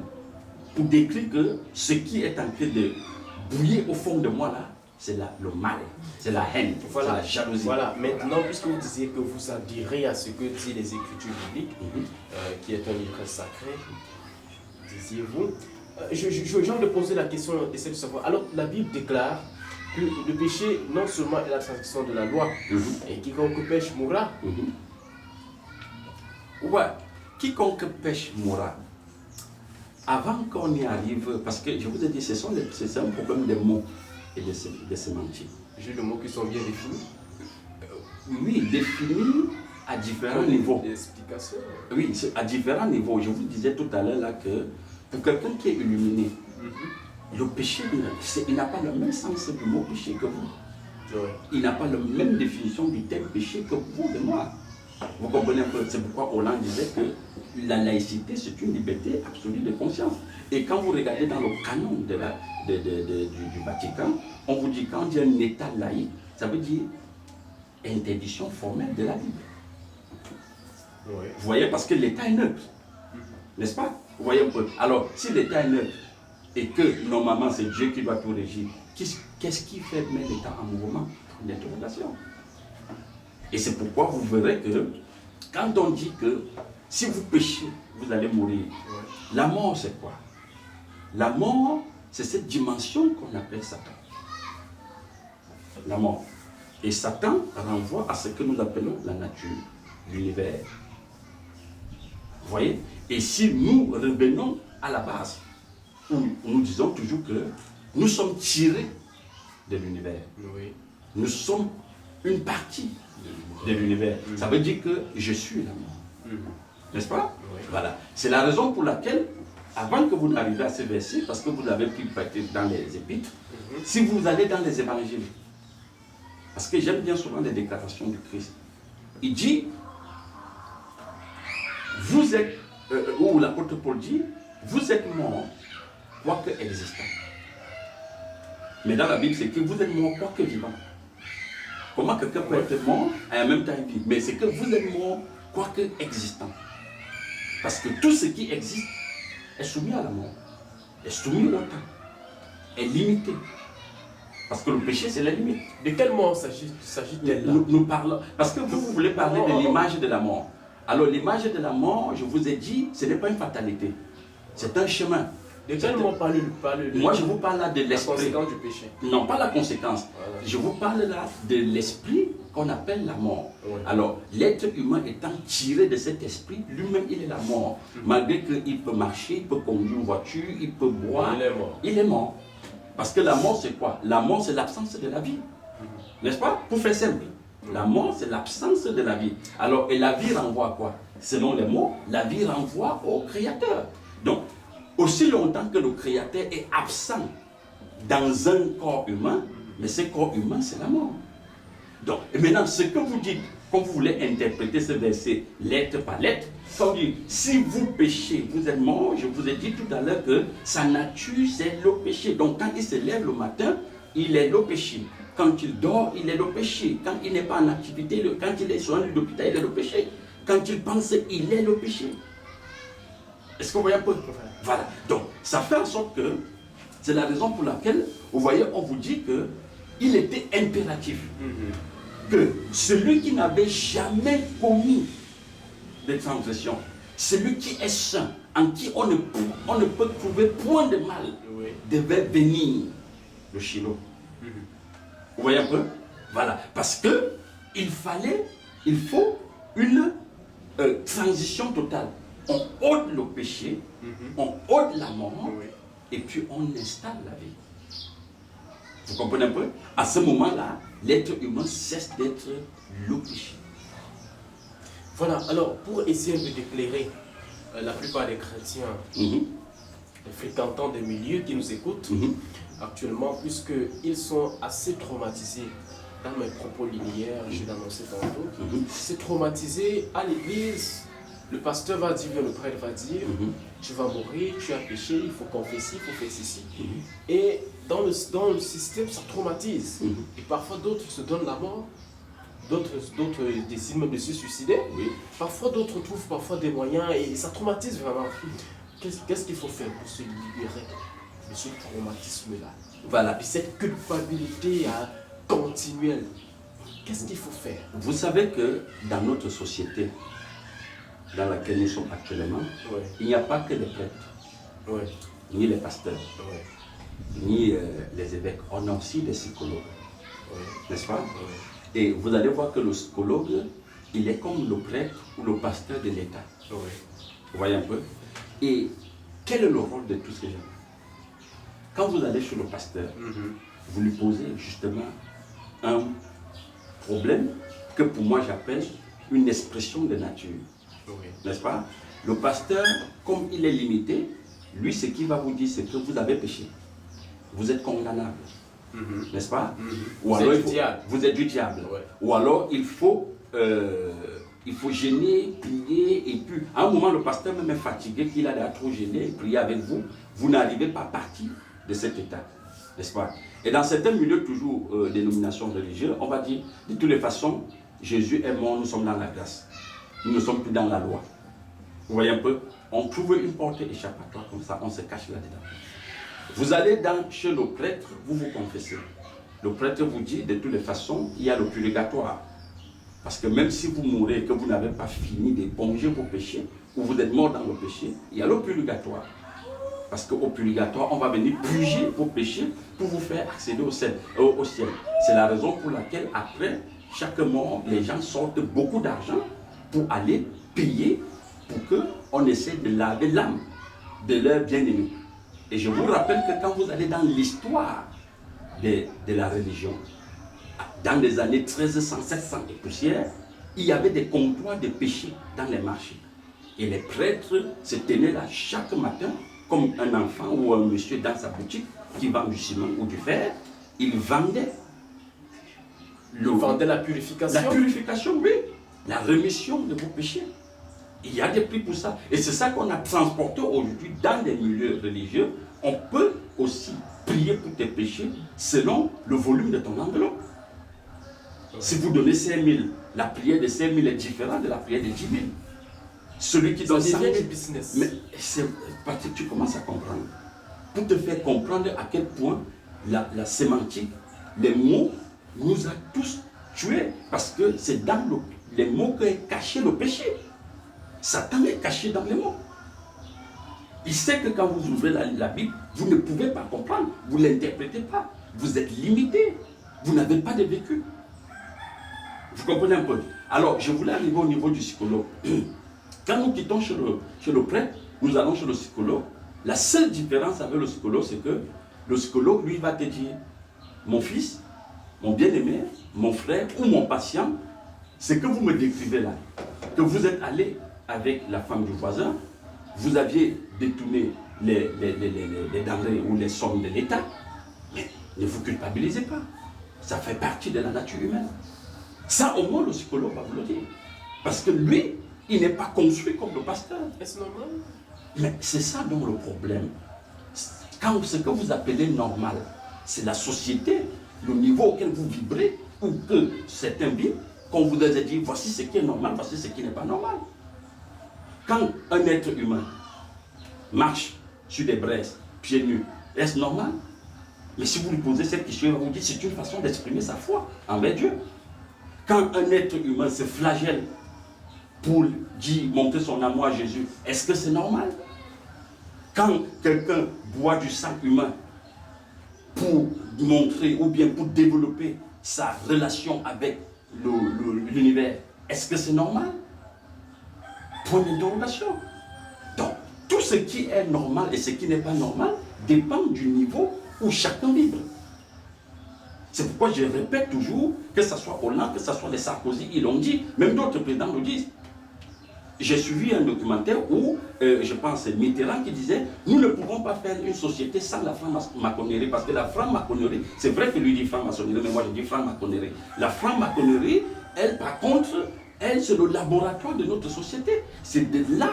pour décrire que ce qui est en train de bouillir au fond de moi là, c'est le mal, c'est la haine, Voilà, c'est la jalousie. Voilà, maintenant, puisque vous disiez que vous adhérez à ce que disent les Écritures bibliques, qui est un livre sacré, disiez-vous, j'ai envie de poser la question, essayer de savoir. Alors, la Bible déclare que le péché, non seulement est la transgression de la loi, et quiconque pêche mourra. Ouais, quiconque pêche mourra. Avant qu'on y arrive, parce que je vous ai dit, c'est un problème des mots et de sémantique. J'ai des mots qui sont bien définis. Oui, définis à différents niveaux. Explications. Oui, à différents niveaux. Je vous disais tout à l'heure là que pour quelqu'un qui est illuminé, le péché, il n'a pas le même sens du mot péché que vous. Il n'a pas la même définition du terme péché que vous et moi. Vous comprenez un peu? C'est pourquoi Hollande disait que la laïcité, c'est une liberté absolue de conscience. Et quand vous regardez dans le canon du Vatican, on vous dit, quand on dit un État laïque, ça veut dire interdiction formelle de la Bible. Vous voyez, parce que l'État est neutre. N'est-ce pas? Vous voyez un peu. Alors, si l'État est neutre et que normalement c'est Dieu qui doit tout régir, qu'est-ce qui fait mettre l'État en mouvement? Une interrogation. Et c'est pourquoi vous verrez que quand on dit que si vous péchez, vous allez mourir. La mort, c'est quoi? La mort, c'est cette dimension qu'on appelle Satan. La mort. Et Satan renvoie à ce que nous appelons la nature, l'univers. Vous voyez? Et si nous revenons à la base, où nous disons toujours que nous sommes tirés de l'univers. Nous sommes une partie de l'univers. Ça veut dire que je suis la mort. N'est-ce pas? Voilà. C'est la raison pour laquelle, avant que vous n'arriviez à ce verset, parce que vous l'avez pu prêter dans les épîtres, si vous allez dans les évangiles, parce que j'aime bien souvent les déclarations du Christ, il dit, vous êtes, ou l'apôtre Paul dit, vous êtes morts, quoique existants. Mais dans la Bible, c'est que vous êtes morts, quoique vivants. Comment quelqu'un peut être mort et en même temps vivre? Mais c'est que vous êtes mort, quoique existant. Parce que tout ce qui existe est soumis à la mort, est soumis au temps, est limité. Parce que le péché, c'est la limite. De quelle mort s'agit-elle là? Nous parlons, parce que vous voulez parler de l'image de la mort. Alors l'image de la mort, je vous ai dit, ce n'est pas une fatalité. C'est un chemin. De quel mort parle Moi, je vous parle là de l'esprit. La conséquence du péché. Non, pas la conséquence. Voilà. Je vous parle là de l'esprit qu'on appelle la mort. Alors, l'être humain étant tiré de cet esprit, lui-même, il est la mort. Malgré qu'il peut marcher, il peut conduire une voiture, il peut boire. Il est mort. Il est mort. Parce que la mort, c'est quoi? La mort, c'est l'absence de la vie. N'est-ce pas? Pour faire simple. La mort, c'est l'absence de la vie. Alors, et la vie renvoie à quoi? Selon les mots, la vie renvoie au Créateur. Donc, aussi longtemps que le Créateur est absent dans un corps humain, mais ce corps humain, c'est la mort. Donc, et maintenant, ce que vous dites, quand vous voulez interpréter ce verset lettre par lettre, quand vous dites, si vous péchez, vous êtes mort, je vous ai dit tout à l'heure que sa nature, c'est le péché. Donc, quand il se lève le matin, il est le péché. Quand il dort, il est le péché. Quand il n'est pas en activité, quand il est sur un lit d'hôpital, il est le péché. Quand il pense, il est le péché. Est-ce que vous voyez un peu? Voilà. Donc, ça fait en sorte que c'est la raison pour laquelle, vous voyez, on vous dit que il était impératif que celui qui n'avait jamais commis de transgression, celui qui est saint, en qui on ne peut trouver point de mal, devait venir le Shiloh. Vous voyez un peu? Voilà. Parce que il faut une transition totale. On ôte le péché, on ôte la mort, et puis on installe la vie. Vous comprenez un peu? À ce moment-là, l'être humain cesse d'être le péché. Voilà, alors pour essayer de d'éclairer la plupart des chrétiens, les fréquentants des milieux qui nous écoutent actuellement, puisqu'ils sont assez traumatisés. Dans mes propos linéaires, je l'ai annoncé tantôt, c'est traumatisé à l'église. Le pasteur va dire, le prêtre va dire, tu vas mourir, tu as péché, il faut confesser, il faut faire ceci. Et dans le système, ça traumatise. Et parfois d'autres se donnent la mort, d'autres décident même de se suicider. Parfois d'autres trouvent parfois des moyens et ça traumatise vraiment. Qu'est-ce qu'il faut faire pour se libérer? de ce traumatisme-là. Voilà. Et cette culpabilité continuelle, qu'est-ce qu'il faut faire? Vous savez que dans notre société dans laquelle nous sommes actuellement, Ouais. il n'y a pas que les prêtres, Ouais. ni les pasteurs, Ouais. ni les évêques. On a aussi des psychologues, Ouais. n'est-ce pas? Ouais. Et vous allez voir que le psychologue, il est comme le prêtre ou le pasteur de l'État. Ouais. Vous voyez un peu? Et quel est le rôle de tous ces gens? Quand vous allez chez le pasteur, vous lui posez justement un problème que pour moi j'appelle une expression de nature. Oui. N'est-ce pas? Le pasteur, comme il est limité, lui, ce qu'il va vous dire, c'est que vous avez péché. Vous êtes condamnable. N'est-ce pas? Ou Vous alors, êtes du diable. Vous êtes du diable. Ouais. Ou alors, il faut gêner, prier, et puis, à un moment, le pasteur même est fatigué, qu'il a déjà trop gêné, prier avec vous, vous n'arrivez pas à partir de cet état. N'est-ce pas? Et dans certains milieux, toujours dénominations religieuses, on va dire, de toutes les façons, Jésus est mort, nous sommes dans la grâce. Nous ne sommes plus dans la loi. Vous voyez un peu? On trouve une porte échappatoire comme ça, on se cache là-dedans. Vous allez chez le prêtre, vous vous confessez. Le prêtre vous dit, de toutes les façons, il y a le purgatoire. Parce que même si vous mourrez et que vous n'avez pas fini d'éponger vos péchés, ou vous êtes mort dans le péché, il y a le purgatoire. Parce qu'au purgatoire, on va venir purger vos péchés pour vous faire accéder au ciel. C'est la raison pour laquelle, après chaque mort, les gens sortent beaucoup d'argent pour aller payer pour qu'on essaie de laver l'âme de leurs bien-aimés. Et je vous rappelle que quand vous allez dans l'histoire de la religion, dans les années 1300, 700 et poussière, il y avait des comptoirs de péché dans les marchés. Et les prêtres se tenaient là chaque matin, comme un enfant ou un monsieur dans sa boutique qui vend du ciment ou du fer, il vendait. Ils vendaient la purification. La purification, oui. La rémission de vos péchés. Il y a des prix pour ça. Et c'est ça qu'on a transporté aujourd'hui dans les milieux religieux. On peut aussi prier pour tes péchés selon le volume de ton enveloppe. Si vous donnez 5 000, la prière de 5 000 est différente de la prière de 10 000. Celui qui donne 5 000, business. mais c'est parce que tu commences à comprendre. Pour te faire comprendre à quel point la sémantique, les mots, nous a tous tués. Parce que c'est dans les mots qu'est caché le péché. Satan est caché dans les mots. Il sait que quand vous ouvrez la Bible, vous ne pouvez pas comprendre, vous ne l'interprétez pas. Vous êtes limité. Vous n'avez pas de vécu. Vous comprenez un peu? Alors, je voulais arriver au niveau du psychologue. Quand nous quittons chez le prêtre, nous allons chez le psychologue. La seule différence avec le psychologue, c'est que le psychologue, lui, va te dire, mon fils, mon bien-aimé, mon frère ou mon patient, ce que vous me décrivez là, que vous êtes allé avec la femme du voisin, vous aviez détourné les denrées ou les sommes de l'État, mais ne vous culpabilisez pas. Ça fait partie de la nature humaine. Ça, au moins, le psychologue va vous le dire. Parce que lui, il n'est pas construit comme le pasteur. Est-ce normal? Mais c'est ça donc le problème. Quand ce que vous appelez normal, c'est la société, le niveau auquel vous vibrez, ou que certains vivent, qu'on vous a dit, voici ce qui est normal, voici ce qui n'est pas normal. Quand un être humain marche sur des braises, pieds nus, est-ce normal? Mais si vous lui posez cette question, il va vous dire, c'est une façon d'exprimer sa foi envers Dieu. Quand un être humain se flagelle pour dire, montrer son amour à Jésus, est-ce que c'est normal? Quand quelqu'un boit du sang humain pour montrer ou bien pour développer sa relation avec l'univers, est-ce que c'est normal? Point d'interrogation. Donc, tout ce qui est normal et ce qui n'est pas normal dépend du niveau où chacun vibre. C'est pourquoi je répète toujours, que ce soit Hollande, que ce soit les Sarkozy, ils l'ont dit, même d'autres présidents le disent. J'ai suivi un documentaire où, je pense, c'est Mitterrand qui disait, nous ne pouvons pas faire une société sans la franc-maçonnerie, parce que la franc-maçonnerie, c'est vrai que lui dit franc-maçonnerie, mais moi je dis franc-maçonnerie. La franc-maçonnerie, elle, par contre, elle, c'est le laboratoire de notre société. C'est là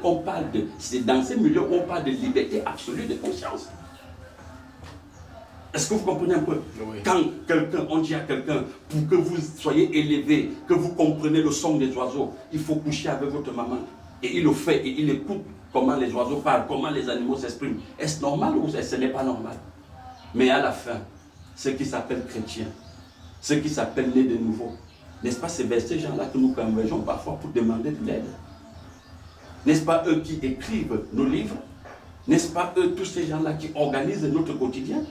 qu'on parle c'est dans ces milieux où on parle de liberté absolue de conscience. Est-ce que vous comprenez un peu? Oui. Quand on dit à quelqu'un, pour que vous soyez élevé, que vous comprenez le son des oiseaux, il faut coucher avec votre maman. Et il le fait, et il écoute comment les oiseaux parlent, comment les animaux s'expriment. Est-ce normal ou ce n'est pas normal? Mais à la fin, ceux qui s'appellent chrétiens, ceux qui s'appellent nés de nouveau, n'est-ce pas, c'est vers ces gens-là que nous convergeons parfois pour demander de l'aide? N'est-ce pas eux qui écrivent nos livres? N'est-ce pas eux, tous ces gens-là qui organisent notre quotidien?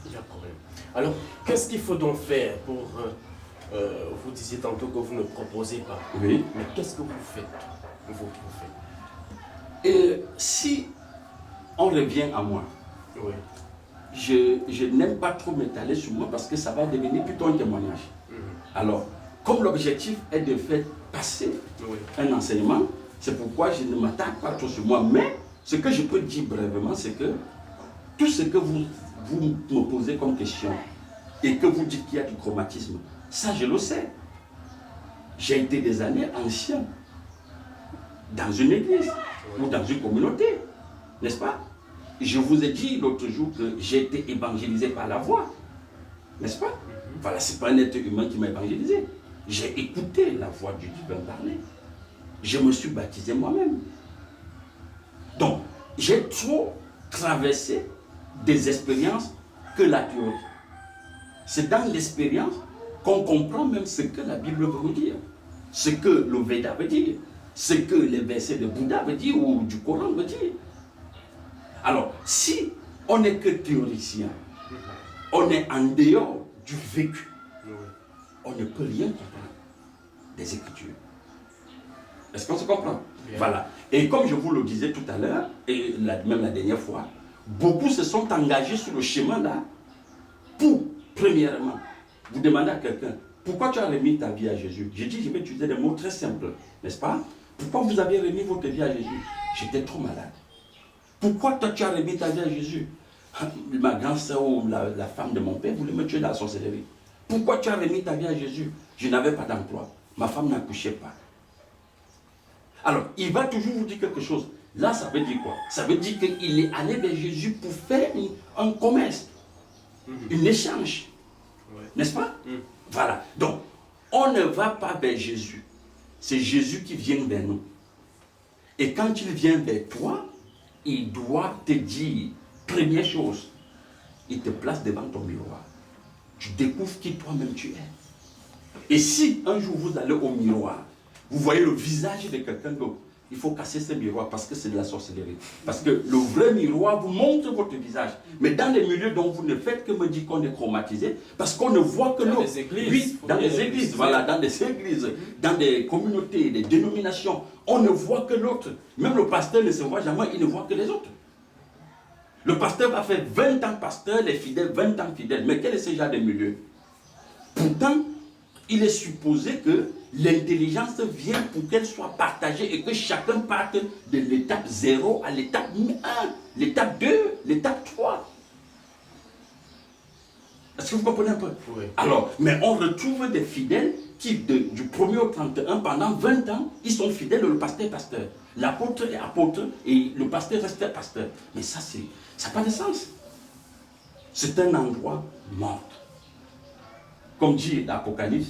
Il y a problème. Alors, qu'est-ce qu'il faut donc faire pour... vous disiez tantôt que vous ne proposez pas. Oui. Mais qu'est-ce que vous faites? Vous faites. Et si on revient à moi, Oui. je n'aime pas trop m'étaler sur moi parce que ça va devenir plutôt un témoignage. Alors, comme l'objectif est de faire passer un enseignement, c'est pourquoi je ne m'attaque pas trop sur moi. Mais ce que je peux dire brièvement, c'est que tout ce que vous me posez comme question et que vous dites qu'il y a du chromatisme, ça je le sais. J'ai été des années ancien dans une église ou dans une communauté, n'est-ce pas? Je vous ai dit l'autre jour que j'ai été évangélisé par la voix, n'est-ce pas? Voilà, ce n'est pas un être humain qui m'a évangélisé. J'ai écouté la voix du divin parler. Je me suis baptisé moi-même. Donc, j'ai trop traversé des expériences que la théorie. C'est dans l'expérience qu'on comprend même ce que la Bible veut nous dire, ce que le Veda veut dire, ce que les versets de Bouddha veut dire ou du Coran veut dire. Alors, si on n'est que théoricien, on est en dehors du vécu, on ne peut rien comprendre des Écritures. Est-ce qu'on se comprend? Bien. Voilà. Et comme je vous le disais tout à l'heure, et même la dernière fois, beaucoup se sont engagés sur le chemin là pour, premièrement, vous demander à quelqu'un, pourquoi tu as remis ta vie à Jésus? J'ai dit, je vais utiliser des mots très simples, n'est-ce pas? Pourquoi vous avez remis votre vie à Jésus? J'étais trop malade. Pourquoi toi tu as remis ta vie à Jésus? Ma grand-sœur ou la femme de mon père voulait me tuer dans la sorcellerie. Pourquoi tu as remis ta vie à Jésus? Je n'avais pas d'emploi. Ma femme n'accouchait pas. Alors, il va toujours vous dire quelque chose. Là, ça veut dire quoi? Ça veut dire qu'il est allé vers Jésus pour faire un commerce, un échange. N'est-ce pas? Voilà. Donc, on ne va pas vers Jésus. C'est Jésus qui vient vers nous. Et quand il vient vers toi, il doit te dire, première chose, il te place devant ton miroir. Tu découvres qui toi-même tu es. Et si un jour vous allez au miroir, vous voyez le visage de quelqu'un d'autre, il faut casser ce miroir parce que c'est de la sorcellerie. Parce que le vrai miroir vous montre votre visage. Mais dans les milieux dont vous ne faites que me dire qu'on est chromatisé, parce qu'on ne voit que l'autre. Oui, dans des églises, voilà, dans des églises, dans des communautés, des dénominations, on ne voit que l'autre. Même le pasteur ne se voit jamais, il ne voit que les autres. Le pasteur va faire 20 ans pasteur, les fidèles 20 ans fidèles. Mais quel est ce genre de milieu? Pourtant, il est supposé que l'intelligence vient pour qu'elle soit partagée et que chacun parte de l'étape 0 à l'étape 1, l'étape 2, l'étape 3. Est-ce que vous comprenez un peu? Oui. Alors, mais on retrouve des fidèles qui, du 1er au 31, pendant 20 ans, ils sont fidèles, le pasteur est pasteur. L'apôtre est apôtre et le pasteur reste pasteur. Mais ça n'a pas de sens. C'est un endroit mort. Comme dit l'Apocalypse,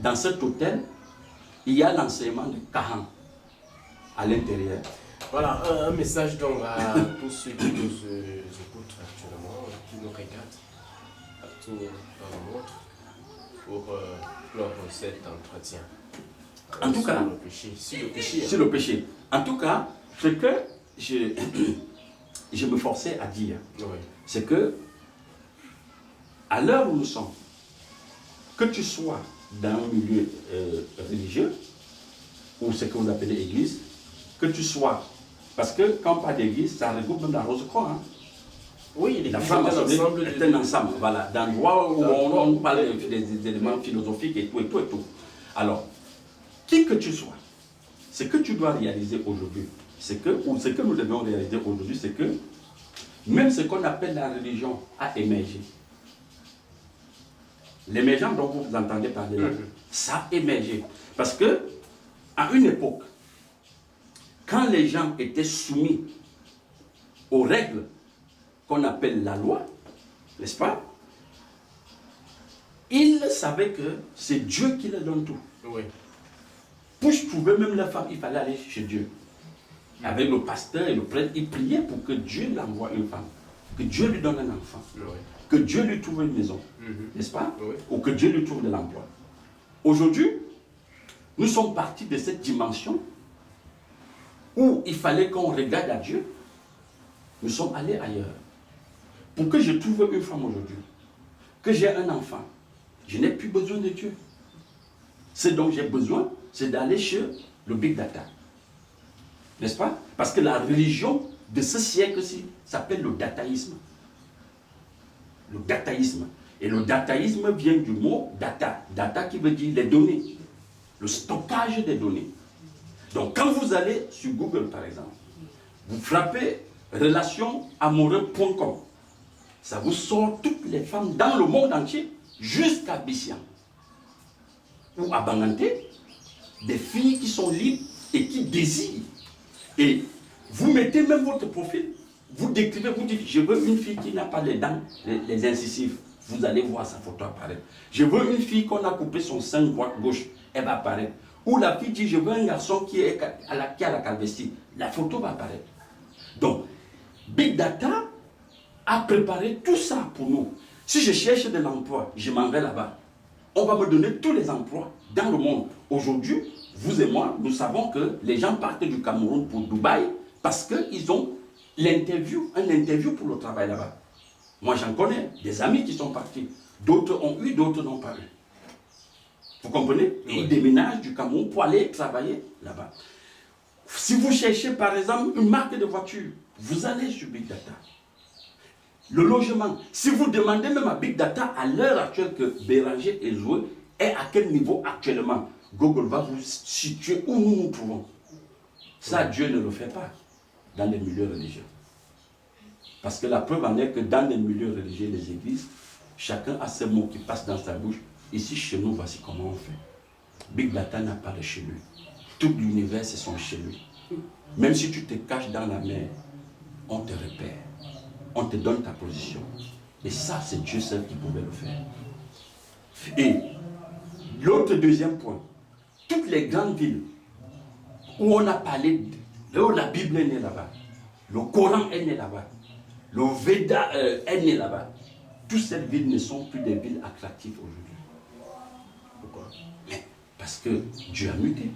dans cet hôtel, il y a l'enseignement de Kahan à l'intérieur. Voilà, un message donc à tous ceux qui nous écoutent actuellement, qui nous regardent partout dans le monde pour clore cet entretien. En tout cas, sur le péché. En tout cas, ce que je me forçais à dire, c'est que à l'heure où nous sommes, que tu sois dans un milieu religieux, ou ce que vous appelez église, que tu sois, parce que quand on parle d'église, ça regroupe même la Rose-Croix. Hein. Oui, la femme est un ensemble, voilà, d'endroits où on parle des éléments philosophiques et tout, et tout, et tout. Alors, qui que tu sois, ce que tu dois réaliser aujourd'hui, ou ce que nous devons réaliser aujourd'hui, c'est que même ce qu'on appelle la religion a émergé. L'émergence dont vous entendez parler là, ça a émergé. Parce que, à une époque, quand les gens étaient soumis aux règles qu'on appelle la loi, n'est-ce pas? Ils savaient que c'est Dieu qui leur donne tout. Oui. Pour trouver même la femme, il fallait aller chez Dieu. Avec le pasteur et le prêtre, ils priaient pour que Dieu l'envoie une femme. Que Dieu lui donne un enfant. Oui. Que Dieu lui trouve une maison. N'est-ce pas? Oui. Ou que Dieu lui trouve de l'emploi. Aujourd'hui, nous sommes partis de cette dimension où il fallait qu'on regarde à Dieu. Nous sommes allés ailleurs. Pour que je trouve une femme aujourd'hui, que j'ai un enfant, je n'ai plus besoin de Dieu. Ce dont j'ai besoin, c'est d'aller chez le Big Data. N'est-ce pas? Parce que la religion de ce siècle-ci s'appelle le dataïsme. Le dataïsme. Et le dataïsme vient du mot data. Data qui veut dire les données. Le stockage des données. Donc quand vous allez sur Google par exemple, vous frappez relationamoureuse.com, ça vous sort toutes les femmes dans le monde entier jusqu'à Bissian ou à Banganté, des filles qui sont libres et qui désirent. Et vous mettez même votre profil, vous décrivez, vous dites, je veux une fille qui n'a pas les dents, les incisives. Vous allez voir sa photo apparaître. Je veux une fille qu'on a coupé son sein gauche, elle va apparaître. Ou la fille dit, je veux un garçon qui a la calvitie, la photo va apparaître. Donc, Big Data a préparé tout ça pour nous. Si je cherche de l'emploi, je m'en vais là-bas. On va me donner tous les emplois dans le monde. Aujourd'hui, vous et moi, nous savons que les gens partent du Cameroun pour Dubaï parce qu'ils ont un interview pour le travail là-bas. Moi, j'en connais des amis qui sont partis. D'autres ont eu, d'autres n'ont pas eu. Vous comprenez? Et ils déménagent du Cameroun pour aller travailler là-bas. Si vous cherchez par exemple une marque de voiture, vous allez sur Big Data. Le logement, si vous demandez même à Big Data à l'heure actuelle que Béranger et Zoé est à quel niveau actuellement, Google va vous situer où nous nous trouvons. Ça, Dieu ne le fait pas dans les milieux religieux. Parce que la preuve en est que dans les milieux religieux, les églises, chacun a ses mots qui passent dans sa bouche. Ici, chez nous, voici comment on fait. Big Data n'a pas de chez lui. Tout l'univers, c'est son chez lui. Même si tu te caches dans la mer, on te repère. On te donne ta position. Et ça, c'est Dieu seul qui pouvait le faire. Et l'autre deuxième point, toutes les grandes villes où on a parlé, où la Bible est née là-bas, le Coran est né là-bas, le Veda est né là-bas, toutes ces villes ne sont plus des villes attractives aujourd'hui. Pourquoi? Mais parce que Dieu a muté.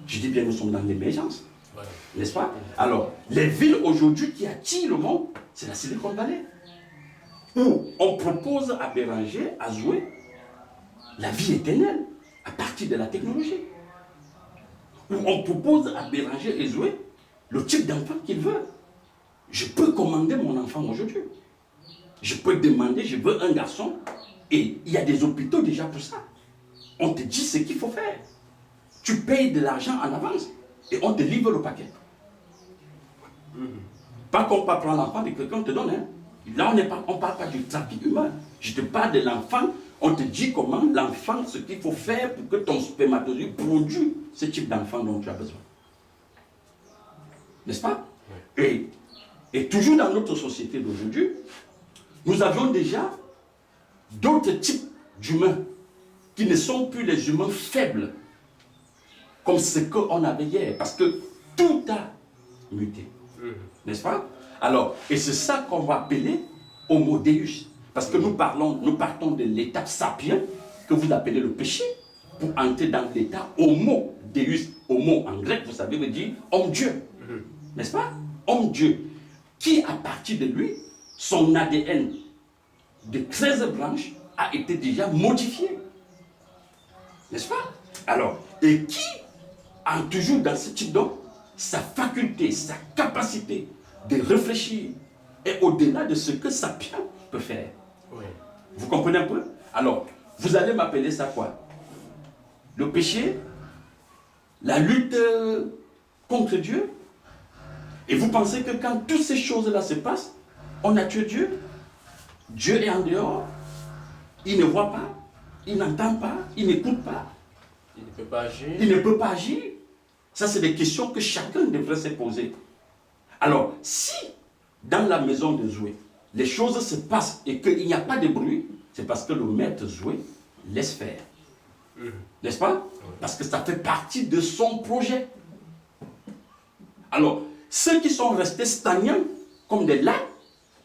Je dis bien, nous sommes dans l'émergence. Voilà. N'est-ce pas? Alors, les villes aujourd'hui qui attirent le monde, c'est la Silicon Valley. Où on propose à Béranger, à Zoé, la vie éternelle à partir de la technologie. Où on propose à Béranger et Zoé le type d'enfant qu'il veut. Je peux commander mon enfant aujourd'hui. Je peux demander, je veux un garçon. Et il y a des hôpitaux déjà pour ça. On te dit ce qu'il faut faire. Tu payes de l'argent en avance et on te livre le paquet. Pas qu'on peut prendre l'enfant de quelqu'un te donne. Hein. Là, on ne parle pas du trafic humain. Je te parle de l'enfant. On te dit comment l'enfant, ce qu'il faut faire pour que ton spermatozoïde produise ce type d'enfant dont tu as besoin. N'est-ce pas? Et toujours dans notre société d'aujourd'hui, nous avions déjà d'autres types d'humains qui ne sont plus les humains faibles, comme ce qu'on avait hier, parce que tout a muté. N'est-ce pas? Alors, et c'est ça qu'on va appeler Homo Deus. Parce que nous partons de l'étape sapien, que vous appelez le péché, pour entrer dans l'état Homo Deus. Homo en grec, vous savez, veut dire homme-dieu. N'est-ce pas? Homme-dieu. Qui, à partir de lui, son ADN de 13 branches a été déjà modifié. N'est-ce pas? Alors, et qui a toujours dans ce type d'homme sa faculté, sa capacité de réfléchir est au-delà de ce que Sapien peut faire. Oui. Vous comprenez un peu? Alors, vous allez m'appeler ça quoi? Le péché, la lutte contre Dieu. Et vous pensez que quand toutes ces choses-là se passent, on a tué Dieu? Dieu est en dehors, il ne voit pas, il n'entend pas, il n'écoute pas. Il ne peut pas agir. Il ne peut pas agir. Ça, c'est des questions que chacun devrait se poser. Alors, si dans la maison de Zoé, les choses se passent et qu'il n'y a pas de bruit, c'est parce que le maître Zoé laisse faire. N'est-ce pas? Parce que ça fait partie de son projet. Alors, ceux qui sont restés stagnants, comme des lacs,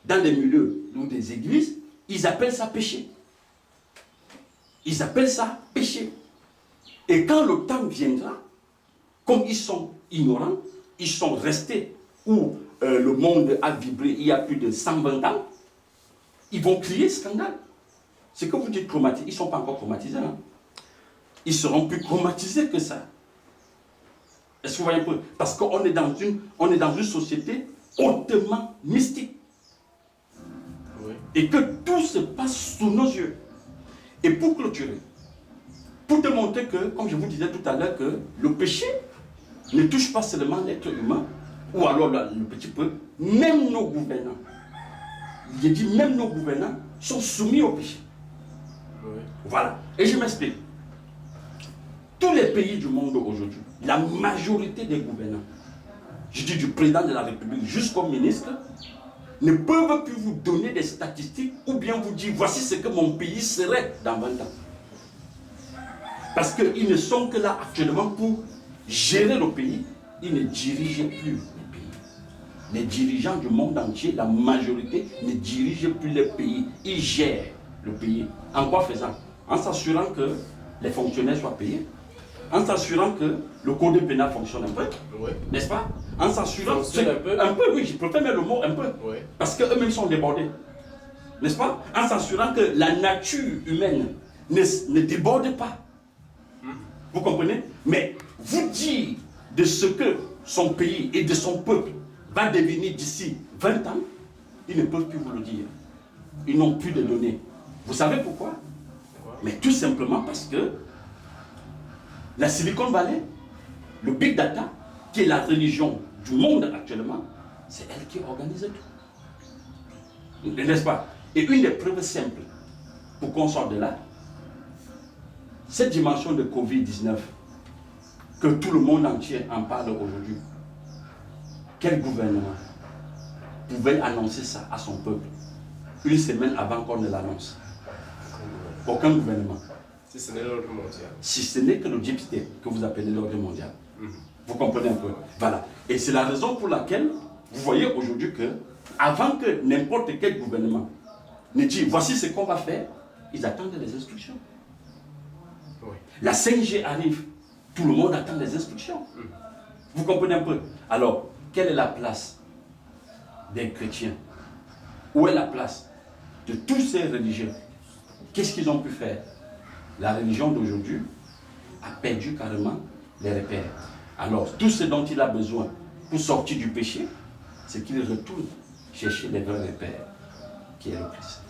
dans des milieux ou des églises, ils appellent ça péché. Ils appellent ça péché. Et quand le temps viendra, comme ils sont ignorants, ils sont restés où le monde a vibré il y a plus de 120 ans, ils vont crier scandale. C'est que vous dites traumatisés, ils ne sont pas encore traumatisés. Hein? Ils seront plus traumatisés que ça. Est-ce que vous voyez un peu? Parce qu'on est dans une société hautement mystique. Oui. Et que tout se passe sous nos yeux. Et pour clôturer, pour démontrer que, comme je vous disais tout à l'heure, que le péché ne touche pas seulement l'être humain, ou alors le petit peuple, même nos gouvernants. Il dit même nos gouvernants sont soumis au péché. Oui. Voilà. Et je m'explique. Tous les pays du monde aujourd'hui, la majorité des gouvernants, je dis du président de la République jusqu'au ministre, ne peuvent plus vous donner des statistiques ou bien vous dire voici ce que mon pays serait dans 20 ans. Parce qu'ils ne sont que là actuellement pour gérer le pays, ils ne dirigent plus le pays. Les dirigeants du monde entier, la majorité, ne dirigent plus le pays, ils gèrent le pays. En quoi faisant? En s'assurant que les fonctionnaires soient payés, en s'assurant que le code pénal fonctionne un peu, oui. N'est-ce pas? En s'assurant un peu, oui, je préfère mettre le mot un peu, oui. Parce qu'eux-mêmes sont débordés, n'est-ce pas? En s'assurant que la nature humaine ne déborde pas. Vous comprenez? Mais vous dire de ce que son pays et de son peuple va devenir d'ici 20 ans, ils ne peuvent plus vous le dire. Ils n'ont plus de données. Vous savez pourquoi? Mais tout simplement parce que la Silicon Valley, le Big Data, qui est la religion du monde actuellement, c'est elle qui organise tout. N'est-ce pas? Et une des preuves simples pour qu'on sorte de là, cette dimension de Covid-19, que tout le monde entier en parle aujourd'hui, quel gouvernement pouvait annoncer ça à son peuple une semaine avant qu'on ne l'annonce? Aucun gouvernement. Si ce n'est l'ordre mondial. Si ce n'est que le Deep State que vous appelez l'ordre mondial. Vous comprenez un peu? Voilà. Et c'est la raison pour laquelle vous voyez aujourd'hui que, avant que n'importe quel gouvernement ne dise voici ce qu'on va faire, ils attendent les instructions. Oui. La 5G arrive, tout le monde attend les instructions. Vous comprenez un peu? Alors, quelle est la place des chrétiens? Où est la place de tous ces religieux? Qu'est-ce qu'ils ont pu faire? La religion d'aujourd'hui a perdu carrément les repères. Alors, tout ce dont il a besoin pour sortir du péché, c'est qu'il retourne chercher les vrais repères, qui est le Christ.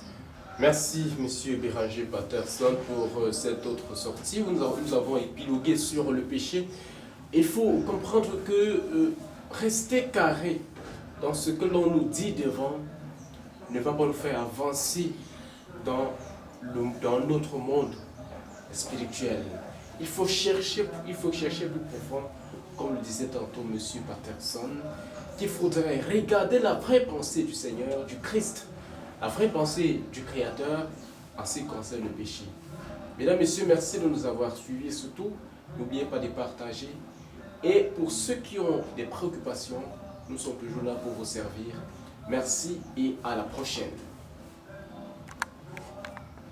Merci, M. Béranger Patterson, pour cette autre sortie. Nous avons épilogué sur le péché. Il faut comprendre que rester carré dans ce que l'on nous dit devant ne va pas nous faire avancer dans notre monde spirituel. Il faut chercher plus profond, comme le disait tantôt M. Patterson, qu'il faudrait regarder la vraie pensée du Seigneur, du Christ, la vraie pensée du Créateur en ce qui concerne le péché. Mesdames, Messieurs, merci de nous avoir suivis et surtout, n'oubliez pas de partager. Et pour ceux qui ont des préoccupations, nous sommes toujours là pour vous servir. Merci et à la prochaine.